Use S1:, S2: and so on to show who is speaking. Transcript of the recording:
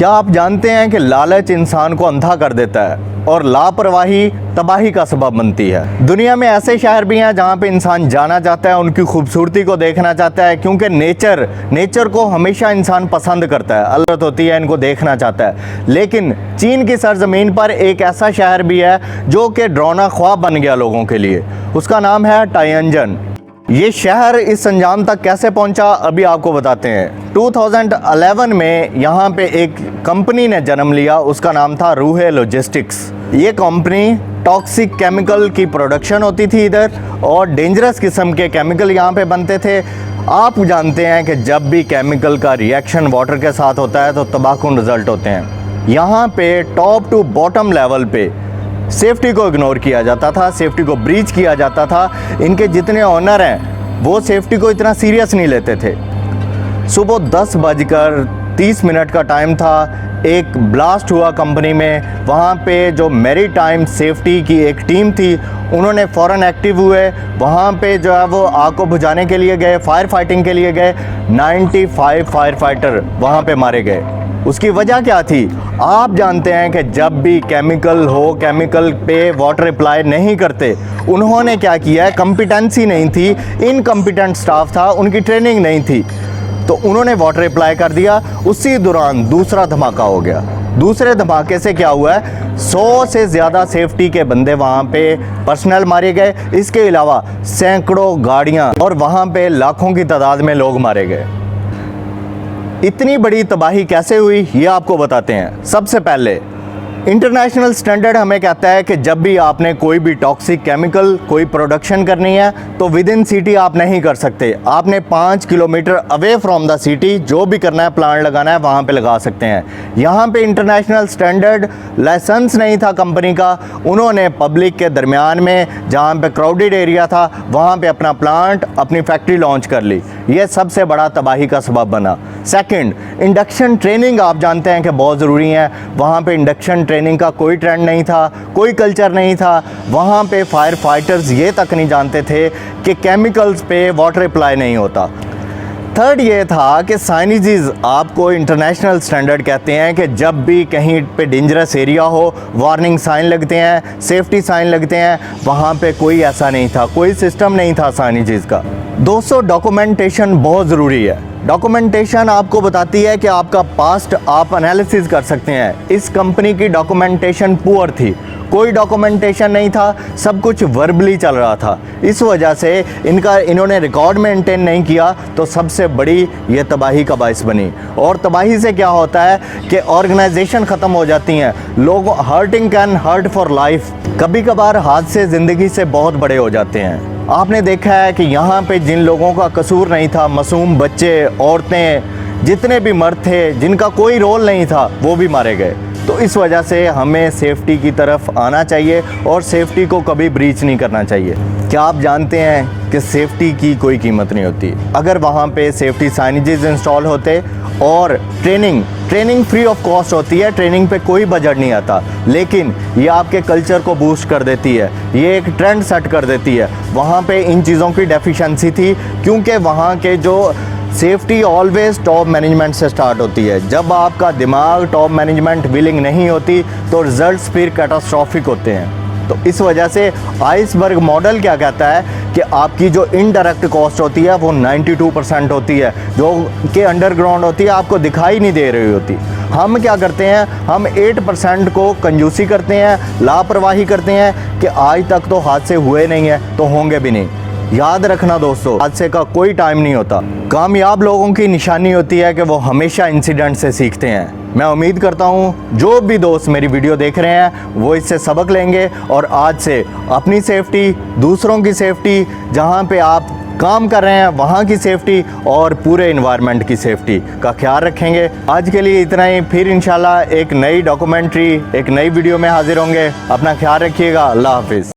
S1: क्या आप जानते हैं कि लालच इंसान को अंधा कर देता है और लापरवाही तबाही का सबब बनती है। दुनिया में ऐसे शहर भी हैं जहां पे इंसान जाना चाहता है, उनकी खूबसूरती को देखना चाहता है, क्योंकि नेचर को हमेशा इंसान पसंद करता है, अल्लत होती है, इनको देखना चाहता है। लेकिन चीन की सरजमीन पर एक ऐसा शहर भी है जो कि डरावना ख्वाब बन गया लोगों के लिए। उसका नाम है टायंजन। ये शहर इस अंजाम तक कैसे पहुंचा, अभी आपको बताते हैं। 2011 में यहाँ पे एक कंपनी ने जन्म लिया, उसका नाम था रूहे लॉजिस्टिक्स। ये कंपनी टॉक्सिक केमिकल की प्रोडक्शन होती थी इधर, और डेंजरस किस्म के केमिकल यहाँ पे बनते थे। आप जानते हैं कि जब भी केमिकल का रिएक्शन वाटर के साथ होता है तो तबाहकुन रिजल्ट होते हैं। यहाँ पे टॉप टू बॉटम लेवल पे सेफ्टी को इग्नोर किया जाता था, सेफ्टी को ब्रीच किया जाता था। इनके जितने ऑनर हैं वो सेफ्टी को इतना सीरियस नहीं लेते थे। सुबह 10:30 का टाइम था, एक ब्लास्ट हुआ कंपनी में। वहाँ पे जो मैरीटाइम सेफ्टी की एक टीम थी, उन्होंने फ़ौरन एक्टिव हुए। वहाँ पे जो है वो आग को बुझाने के लिए गए, फायर फाइटिंग के लिए गए। 95 फायर फाइटर वहाँ पे मारे गए। उसकी वजह क्या थी? आप जानते हैं कि जब भी केमिकल पे वाटर अप्लाई नहीं करते। उन्होंने क्या किया है, कॉम्पिटेंसी नहीं थी, इनकॉम्पिटेंट स्टाफ था, उनकी ट्रेनिंग नहीं थी, तो उन्होंने वाटर अप्लाई कर दिया। उसी दौरान दूसरा धमाका हो गया। दूसरे धमाके से क्या हुआ है, 100 से ज़्यादा सेफ्टी के बंदे वहाँ पे पर्सनल मारे गए। इसके अलावा सैकड़ों गाड़ियाँ और वहाँ पे लाखों की तादाद में लोग मारे गए। इतनी बड़ी तबाही कैसे हुई, ये आपको बताते हैं। सबसे पहले इंटरनेशनल स्टैंडर्ड हमें कहता है कि जब भी आपने कोई भी टॉक्सिक केमिकल कोई प्रोडक्शन करनी है तो विद इन सिटी आप नहीं कर सकते। आपने 5 kilometre away from the city जो भी करना है, प्लांट लगाना है, वहाँ पे लगा सकते हैं। यहाँ पे इंटरनेशनल स्टैंडर्ड लाइसेंस नहीं था कंपनी का। उन्होंने पब्लिक के दरमियान में, जहाँ पे क्राउडेड एरिया था, वहाँ पे अपना प्लांट, अपनी फैक्ट्री लॉन्च कर ली। ये सबसे बड़ा तबाही का सबब बना। सेकेंड, इंडक्शन ट्रेनिंग आप जानते हैं कि बहुत ज़रूरी है। वहाँ पे इंडक्शन ट्रेनिंग का कोई ट्रेंड नहीं था, कोई कल्चर नहीं था। वहाँ पे फायर फाइटर्स ये तक नहीं जानते थे कि केमिकल्स पे वाटर अप्लाई नहीं होता। थर्ड ये था कि साइनेजेस, आपको इंटरनेशनल स्टैंडर्ड कहते हैं कि जब भी कहीं पे डेंजरस एरिया हो, वार्निंग साइन लगते हैं, सेफ्टी साइन लगते हैं। वहाँ पे कोई ऐसा नहीं था, कोई सिस्टम नहीं था साइनेजेस का। दोस्तों, डॉक्यूमेंटेशन बहुत ज़रूरी है। डॉक्यूमेंटेशन आपको बताती है कि आपका पास्ट आप एनालिसिस कर सकते हैं। इस कंपनी की डॉक्यूमेंटेशन पुअर थी, कोई डॉक्यूमेंटेशन नहीं था, सब कुछ वर्बली चल रहा था। इस वजह से इन्होंने रिकॉर्ड मेंटेन नहीं किया, तो सबसे बड़ी ये तबाही का बायस बनी। और तबाही से क्या होता है कि ऑर्गेनाइजेशन ख़त्म हो जाती हैं। लोग hurting can hurt for life. कभी कभार हादसे ज़िंदगी से बहुत बड़े हो जाते हैं। आपने देखा है कि यहाँ पे जिन लोगों का कसूर नहीं था, मासूम बच्चे, औरतें, जितने भी मर्द थे जिनका कोई रोल नहीं था, वो भी मारे गए। तो इस वजह से हमें सेफ्टी की तरफ आना चाहिए और सेफ्टी को कभी ब्रीच नहीं करना चाहिए। क्या आप जानते हैं कि सेफ्टी की कोई कीमत नहीं होती? अगर वहाँ पे सेफ्टी साइनेजेस इंस्टॉल होते और ट्रेनिंग फ्री ऑफ कॉस्ट होती है, ट्रेनिंग पे कोई बजट नहीं आता, लेकिन ये आपके कल्चर को बूस्ट कर देती है, ये एक ट्रेंड सेट कर देती है। वहाँ पे इन चीज़ों की डेफिशिएंसी थी, क्योंकि वहाँ के जो सेफ्टी ऑलवेज टॉप मैनेजमेंट से स्टार्ट होती है। जब आपका दिमाग, टॉप मैनेजमेंट विलिंग नहीं होती तो रिजल्ट्स फिर कैटास्ट्रॉफिक होते हैं। तो इस वजह से आइसबर्ग मॉडल क्या कहता है कि आपकी जो इनडायरेक्ट कॉस्ट होती है वो 92% होती है, जो कि अंडरग्राउंड होती है, आपको दिखाई नहीं दे रही होती। हम क्या करते हैं, हम 8% को कंजूसी करते हैं, लापरवाही करते हैं कि आज तक तो हादसे हुए नहीं हैं तो होंगे भी नहीं। याद रखना दोस्तों, हादसे का कोई टाइम नहीं होता। कामयाब लोगों की निशानी होती है कि वो हमेशा इंसिडेंट से सीखते हैं। मैं उम्मीद करता हूँ जो भी दोस्त मेरी वीडियो देख रहे हैं वो इससे सबक लेंगे और आज से अपनी सेफ्टी, दूसरों की सेफ्टी, जहाँ पे आप काम कर रहे हैं वहाँ की सेफ्टी और पूरे इन्वायरमेंट की सेफ्टी का ख्याल रखेंगे। आज के लिए इतना ही, फिर इंशाल्लाह एक नई डॉक्यूमेंट्री, एक नई वीडियो में हाजिर होंगे। अपना ख्याल रखिएगा। अल्लाह हाफिज़।